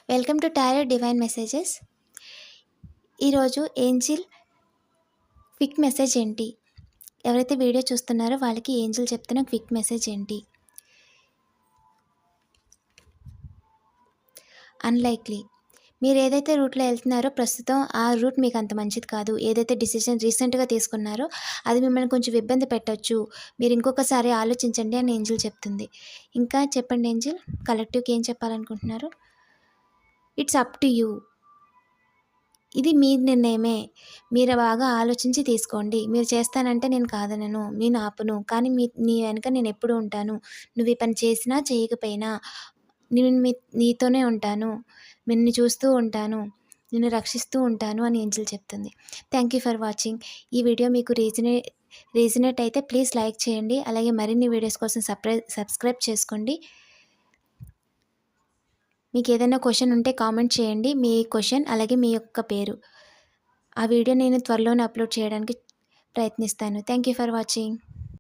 Welcome to tarot divine messages. ఈరోజు angel quick message ఏంటి? ఎవరైతే వీడియో చూస్తున్నారో వాళ్ళకి ఏంజిల్ చెప్తున్న క్విక్ మెసేజ్ ఏంటి? అన్లైక్లీ. మీరు ఏదైతే రూట్లో వెళ్తున్నారో ప్రస్తుతం ఆ రూట్ మీకు అంత మంచిది కాదు. ఏదైతే డిసిజన్ రీసెంట్గా తీసుకున్నారో అది మిమ్మల్ని కొంచెం ఇబ్బంది పెట్టచ్చు. మీరు ఇంకొకసారి ఆలోచించండి అని ఏంజిల్ చెప్తుంది. ఇంకా చెప్పండి ఏంజిల్, కలెక్టివ్కి ఏం చెప్పాలనుకుంటున్నారు? It's up to you. ఇది మీ నిర్ణయమే. మీరు బాగా ఆలోచించి తీసుకోండి. మీరు చేస్తానంటే నేను కాదనను, నేను ఆపను. కానీ నీ వెనక నేనెప్పుడూ ఉంటాను. నువ్వు ఈ పని చేసినా, చేయకపోయినా నేను నీతోనే ఉంటాను. నిన్ను చూస్తూ ఉంటాను. నిన్ను రక్షిస్తూ ఉంటాను అని ఏంజిల్ చెప్తుంది. Thank you for watching. ఈ వీడియో మీకు రీజనేట్ అయితే ప్లీజ్ లైక్ చేయండి. అలాగే మరిన్ని వీడియోస్ కోసం సబ్స్క్రైబ్ చేసుకోండి. మీకు ఏదైనా క్వెషన్ ఉంటే కామెంట్ చేయండి. మీ క్వెషన్ అలాగే మీ యొక్క పేరు. ఆ వీడియో నేను త్వరలోనే అప్లోడ్ చేయడానికి ప్రయత్నిస్తాను. Thank you for watching.